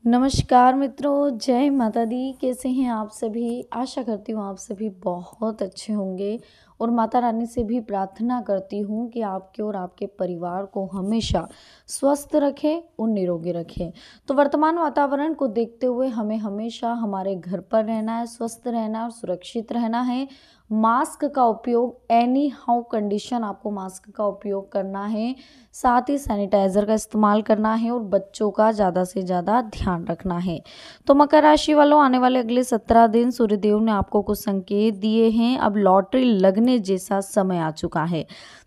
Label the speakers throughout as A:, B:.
A: नमस्कार मित्रों, जय माता दी। कैसे हैं आप सभी? आशा करती हूँ आप सभी बहुत अच्छे होंगे और माता रानी से भी प्रार्थना करती हूँ कि आपके और आपके परिवार को हमेशा स्वस्थ रखें और निरोगी रखें। तो वर्तमान वातावरण को देखते हुए हमें हमेशा हमारे घर पर रहना है, स्वस्थ रहना है और सुरक्षित रहना है। मास्क का उपयोग एनी हाउ कंडीशन आपको मास्क का उपयोग करना है, साथ ही सैनिटाइज़र का इस्तेमाल करना है और बच्चों का ज़्यादा से ज़्यादा ध्यान रखना है। तो मकर राशि वालों, आने वाले अगले 17 दिन सूर्यदेव ने आपको कुछ संकेत दिए हैं। अब लॉटरी लगने जैसा समय आ चुका है।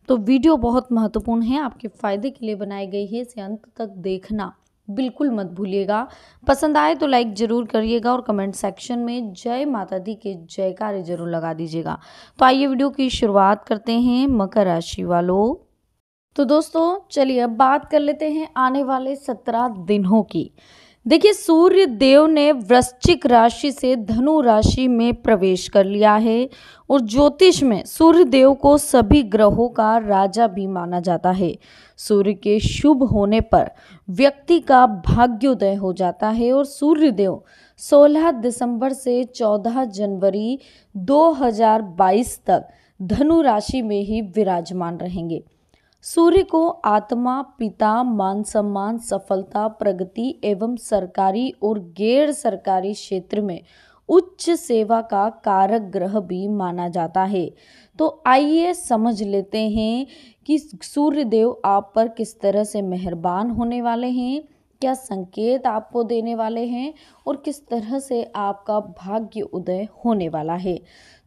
A: तो वीडियो बहुत महत्वपूर्ण है, आपके फायदे के लिए बनाई गई है। इसे अंत तक देखना बिल्कुल मत भूलिएगा। पसंद आए तो लाइक जरूर करिएगा और कमेंट सेक्शन में जय माता दी के जयकारे जरूर लगा दीजिएगा। तो आइए वीडियो की शुरुआत करते हैं मकर राशि वालों। तो दोस्तों चलिए अब बात कर लेते हैं आने वाले 17 दिनों की। देखिए, सूर्य देव ने वृश्चिक राशि से धनु राशि में प्रवेश कर लिया है और ज्योतिष में सूर्य देव को सभी ग्रहों का राजा भी माना जाता है। सूर्य के शुभ होने पर व्यक्ति का भाग्योदय हो जाता है और सूर्य देव 16 दिसंबर से 14 जनवरी 2022 तक धनु राशि में ही विराजमान रहेंगे। सूर्य को आत्मा, पिता, मान सम्मान, सफलता, प्रगति एवं सरकारी और गैर सरकारी क्षेत्र में उच्च सेवा का कारक ग्रह भी माना जाता है। तो आइए समझ लेते हैं कि सूर्य देव आप पर किस तरह से मेहरबान होने वाले हैं, क्या संकेत आपको देने वाले हैं और किस तरह से आपका भाग्य उदय होने वाला है।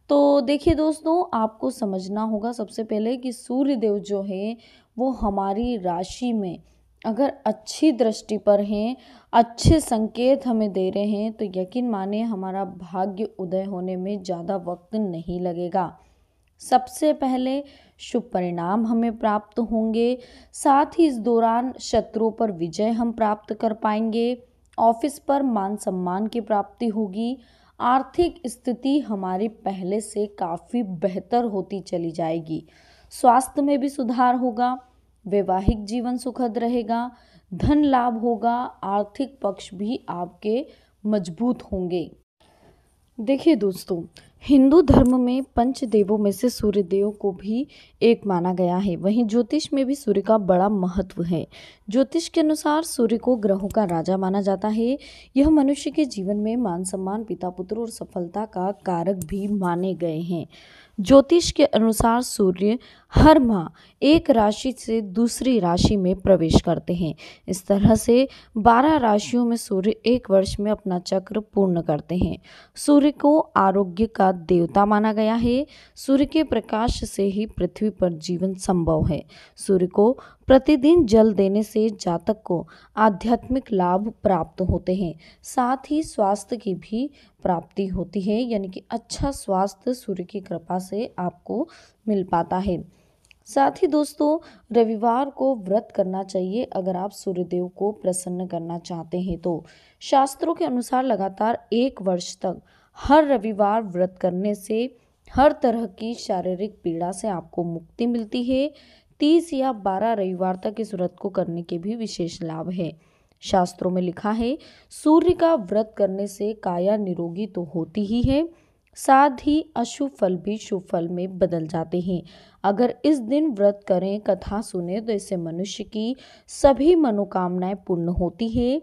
A: तो देखिए दोस्तों, आपको समझना होगा सबसे पहले कि सूर्य देव जो है वो हमारी राशि में अगर अच्छी दृष्टि पर हैं, अच्छे संकेत हमें दे रहे हैं, तो यकीन माने हमारा भाग्य उदय होने में ज़्यादा वक्त नहीं लगेगा। सबसे पहले शुभ परिणाम हमें प्राप्त होंगे, साथ ही इस दौरान शत्रुओं पर विजय हम प्राप्त कर पाएंगे। ऑफिस पर मान सम्मान की प्राप्ति होगी। आर्थिक स्थिति हमारी पहले से काफ़ी बेहतर होती चली जाएगी। स्वास्थ्य में भी सुधार होगा। वैवाहिक जीवन सुखद रहेगा। धन लाभ होगा। आर्थिक पक्ष भी आपके मजबूत होंगे। देखिए दोस्तों, हिंदू धर्म में पंचदेवों में से सूर्यदेव को भी एक माना गया है। वहीं ज्योतिष में भी सूर्य का बड़ा महत्व है। ज्योतिष के अनुसार सूर्य को ग्रहों का राजा माना जाता है। यह मनुष्य के जीवन में मान सम्मान, पिता पुत्र और सफलता का कारक भी माने गए हैं। ज्योतिष के अनुसार सूर्य हर माह एक राशि से दूसरी राशि में प्रवेश करते हैं। इस तरह से 12 राशियों में सूर्य एक वर्ष में अपना चक्र पूर्ण करते हैं। सूर्य को आरोग्य का देवता माना गया है। सूर्य के प्रकाश से ही पृथ्वी पर जीवन संभव है। सूर्य को प्रतिदिन जल देने से जातक को आध्यात्मिक लाभ प्राप्त होते हैं, साथ ही स्वास्थ्य की भी प्राप्ति होती है, यानी कि अच्छा स्वास्थ्य सूर्य की कृपा से आपको मिल पाता है। साथ ही दोस्तों, रविवार को व्रत करना चाहिए अगर आप सूर्यदेव को प्रसन्न करना चाहते हैं तो। शास्त्रों के अनुसार लगातार 1 वर्ष तक हर रविवार व्रत करने से हर तरह की शारीरिक पीड़ा से आपको मुक्ति मिलती है। 30 या 12 रविवार तक इस व्रत को करने के भी विशेष लाभ है। शास्त्रों में लिखा है, सूर्य का व्रत करने से काया निरोगी तो होती ही है, साथ ही अशुभ फल भी शुभ फल में बदल जाते हैं। अगर इस दिन व्रत करें, कथा सुने तो इससे मनुष्य की सभी मनोकामनाएं पूर्ण होती है।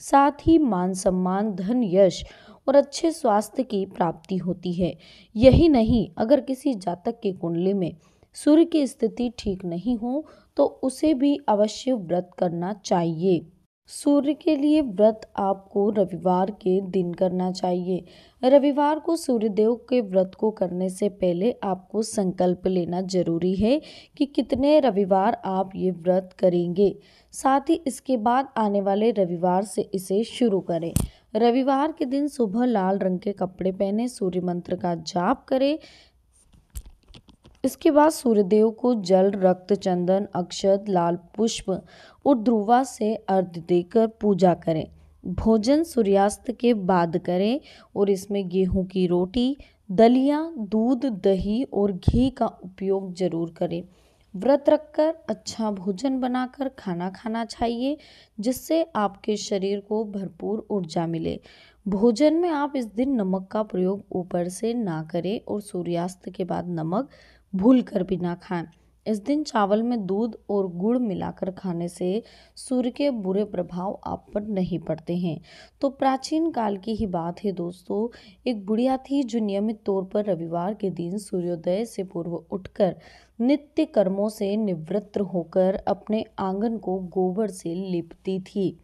A: साथ ही मान सम्मान, धन, यश और अच्छे स्वास्थ्य की प्राप्ति होती है। यही नहीं, अगर किसी जातक की कुंडली में सूर्य की स्थिति ठीक नहीं हो तो उसे भी अवश्य व्रत करना चाहिए। सूर्य के लिए व्रत आपको रविवार के दिन करना चाहिए। रविवार को सूर्यदेव के व्रत को करने से पहले आपको संकल्प लेना जरूरी है कि कितने रविवार आप ये व्रत करेंगे। साथ ही इसके बाद आने वाले रविवार से इसे शुरू करें। रविवार के दिन सुबह लाल रंग के कपड़े पहने सूर्य मंत्र का जाप करें। इसके बाद सूर्यदेव को जल, रक्त, चंदन, अक्षत, लाल पुष्प और ध्रुवा से अर्घ्य देकर पूजा करें। भोजन सूर्यास्त के बाद करें और इसमें गेहूं की रोटी, दलिया, दूध, दही और घी का उपयोग जरूर करें। व्रत रखकर अच्छा भोजन बनाकर खाना खाना चाहिए, जिससे आपके शरीर को भरपूर ऊर्जा मिले। भोजन में आप इस दिन नमक का प्रयोग ऊपर से ना करें और सूर्यास्त के बाद नमक भूल कर भी ना खाएं। इस दिन चावल में दूध और गुड़ मिलाकर खाने से सूर्य के बुरे प्रभाव आप पर नहीं पड़ते हैं। तो प्राचीन काल की ही बात है दोस्तों, एक बुढ़िया थी जो नियमित तौर पर रविवार के दिन सूर्योदय से पूर्व उठकर नित्य कर्मों से निवृत्त होकर अपने आंगन को गोबर से लीपती थी,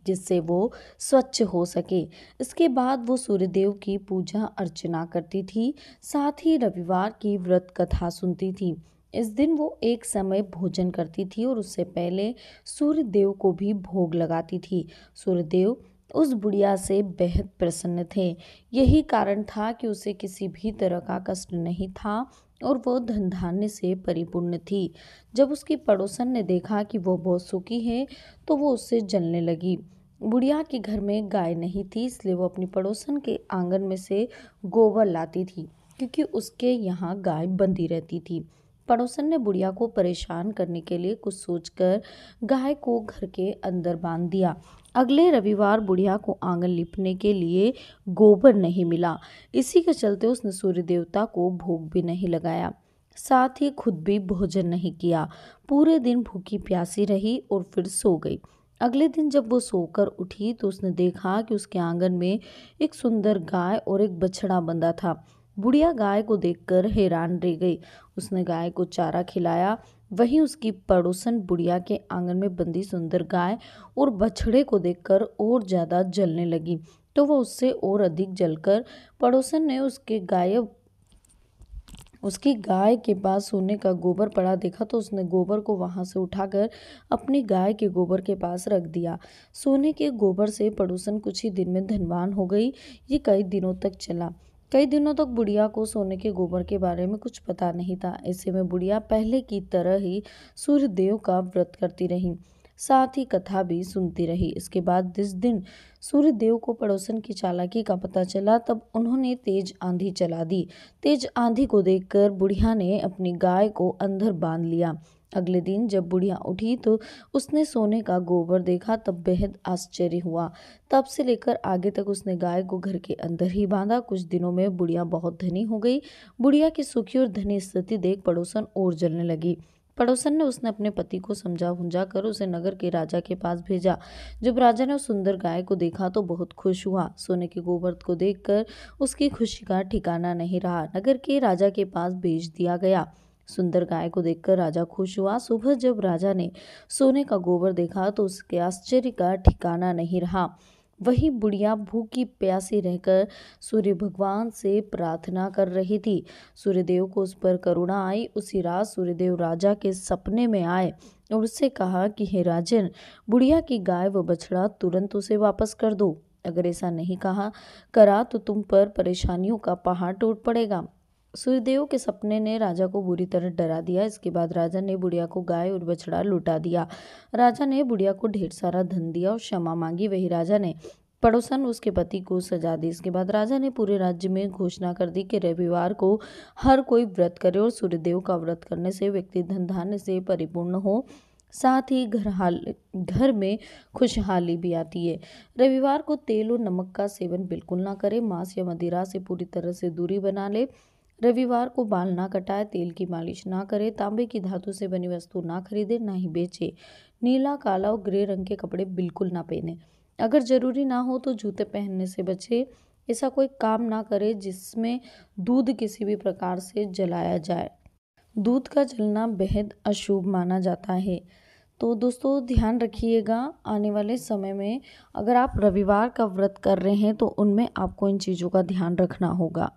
A: जिससे वो स्वच्छ हो सके। इसके बाद वो सूर्यदेव की पूजा अर्चना करती थी, साथ ही रविवार की व्रत कथा सुनती थी। इस दिन वो एक समय भोजन करती थी और उससे पहले सूर्यदेव को भी भोग लगाती थी। सूर्यदेव उस बुढ़िया से बेहद प्रसन्न थे। यही कारण था कि उसे किसी भी तरह का कष्ट नहीं था और वो धन धान्य से परिपूर्ण थी। जब उसकी पड़ोसन ने देखा कि वो बहुत सुखी है, तो वो उससे जलने लगी। बुढ़िया के घर में गाय नहीं थी, इसलिए वो अपनी पड़ोसन के आंगन में से गोबर लाती थी, क्योंकि उसके यहाँ गाय बंधी रहती थी। पड़ोसन ने बुढ़िया को परेशान करने के लिए कुछ सोचकर गाय को घर के अंदर बांध दिया। अगले रविवार बुढ़िया को आंगन लिपने के लिए गोबर नहीं मिला। इसी के चलते उसने सूर्य देवता को भोग भी नहीं लगाया, साथ ही खुद भी भोजन नहीं किया। पूरे दिन भूखी प्यासी रही और फिर सो गई। अगले दिन जब वो सोकर उठी तो उसने देखा कि उसके आंगन में एक सुंदर गाय और एक बछड़ा बंधा था। बुढ़िया गाय को देखकर हैरान रह गई। उसने गाय को चारा खिलाया। वहीं उसकी पड़ोसन बुढ़िया के आंगन में बंधी सुंदर गाय और बछड़े को देखकर और ज्यादा जलने लगी, तो वह उससे और अधिक जलकर पड़ोसन ने उसकी गाय के पास सोने का गोबर पड़ा देखा, तो उसने गोबर को वहां से उठाकर अपनी गाय के गोबर के पास रख दिया। सोने के गोबर से पड़ोसन कुछ ही दिन में धनवान हो गई। ये कई दिनों तक चला। कई दिनों तक बुढ़िया को सोने के गोबर के बारे में कुछ पता नहीं था। ऐसे में बुढ़िया पहले की तरह ही सूर्य देव का व्रत करती रही, साथ ही कथा भी सुनती रही। इसके बाद जिस दिन सूर्य देव को पड़ोसन की चालाकी का पता चला, तब उन्होंने तेज आंधी चला दी। तेज आंधी को देखकर बुढ़िया ने अपनी गाय को अंदर बांध लिया। अगले दिन जब बुढ़िया उठी तो उसने सोने का गोबर देखा, तब बेहद आश्चर्य हुआ। तब से लेकर आगे तक उसने गाय को घर के अंदर ही बांधा। कुछ दिनों में बुढ़िया बहुत धनी हो गई। बुढ़िया की सुखी और धनी स्थिति देख पड़ोसन और जलने लगी। पड़ोसन ने उसने अपने पति को समझा बुझा कर उसे नगर के राजा के पास भेजा। जब राजा ने उस सुंदर गाय को देखा तो बहुत खुश हुआ। सोने के गोबर को देखकर उसकी खुशी का ठिकाना नहीं रहा। नगर के राजा के पास भेज दिया गया। सुंदर गाय को देखकर राजा खुश हुआ। सुबह जब राजा ने सोने का गोबर देखा तो उसके आश्चर्य का ठिकाना नहीं रहा। वही बुढ़िया भूखी प्यासी रहकर सूर्य भगवान से प्रार्थना कर रही थी। सूर्यदेव को उस पर करुणा आई। उसी रात सूर्यदेव राजा के सपने में आए और उससे कहा कि हे राजन, बुढ़िया की गाय व बछड़ा तुरंत उसे वापस कर दो। अगर ऐसा नहीं करा तो तुम पर परेशानियों का पहाड़ टूट पड़ेगा। सूर्यदेव के सपने ने राजा को बुरी तरह डरा दिया। इसके बाद राजा ने बुढ़िया को गाय और बछड़ा लौटा दिया। राजा ने बुढ़िया को ढेर सारा धन दिया और क्षमा मांगी। वही राजा ने पड़ोसन उसके पति को सजा दी। इसके बाद राजा ने पूरे राज्य में घोषणा कर दी कि रविवार को हर कोई व्रत करे और सूर्यदेव का व्रत करने से व्यक्ति धन धान्य से परिपूर्ण हो, साथ ही घर में खुशहाली भी आती है। रविवार को तेल और नमक का सेवन बिल्कुल ना करें। मांस या मदिरा से पूरी तरह से दूरी बना ले। रविवार को बाल ना कटाए, तेल की मालिश ना करे, तांबे की धातु से बनी वस्तु ना खरीदे, ना ही बेचे। नीला, काला और ग्रे रंग के कपड़े बिल्कुल ना पहने। अगर जरूरी ना हो तो जूते पहनने से बचे। ऐसा कोई काम ना करे जिसमें दूध किसी भी प्रकार से जलाया जाए। दूध का जलना बेहद अशुभ माना जाता है। तो दोस्तों ध्यान रखिएगा, आने वाले समय में अगर आप रविवार का व्रत कर रहे हैं तो उनमें आपको इन चीज़ों का ध्यान रखना होगा।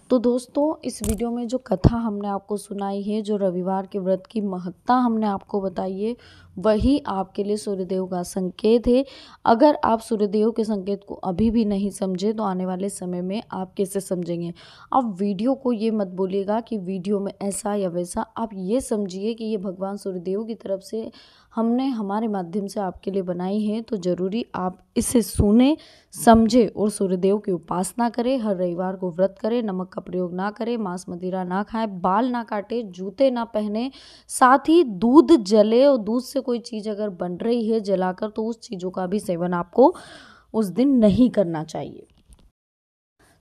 A: तो दोस्तों इस वीडियो में जो कथा हमने आपको सुनाई है, जो रविवार के व्रत की महत्ता हमने आपको बताई है, वही आपके लिए सूर्यदेव का संकेत है। अगर आप सूर्यदेव के संकेत को अभी भी नहीं समझे तो आने वाले समय में आप कैसे समझेंगे। आप वीडियो को ये मत बोलिएगा कि वीडियो में ऐसा या वैसा, आप ये समझिए कि ये भगवान सूर्यदेव की तरफ से हमने हमारे माध्यम से आपके लिए बनाई है, तो ज़रूरी आप इसे सुने, समझे और सूर्यदेव की उपासना करें। हर रविवार को व्रत करें, नमक का प्रयोग ना करें, मांस मदिरा ना खाएं, बाल ना काटें, जूते ना पहने, साथ ही दूध जले और दूध से कोई चीज़ अगर बन रही है जलाकर तो उस चीज़ों का भी सेवन आपको उस दिन नहीं करना चाहिए।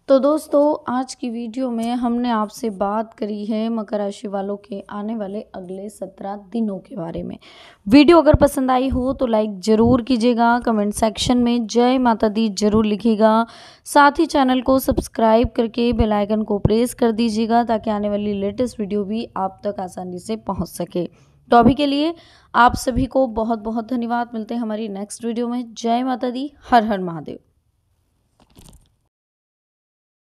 A: तो दोस्तों, आज की वीडियो में हमने आपसे बात करी है मकर राशि वालों के आने वाले अगले 17 दिनों के बारे में। वीडियो अगर पसंद आई हो तो लाइक ज़रूर कीजिएगा, कमेंट सेक्शन में जय माता दी ज़रूर लिखिएगा, साथ ही चैनल को सब्सक्राइब करके बेल आइकन को प्रेस कर दीजिएगा ताकि आने वाली लेटेस्ट वीडियो भी आप तक आसानी से पहुँच सके। तो अभी के लिए आप सभी को बहुत बहुत धन्यवाद। मिलते हैं हमारी नेक्स्ट वीडियो में। जय माता दी, हर हर महादेव।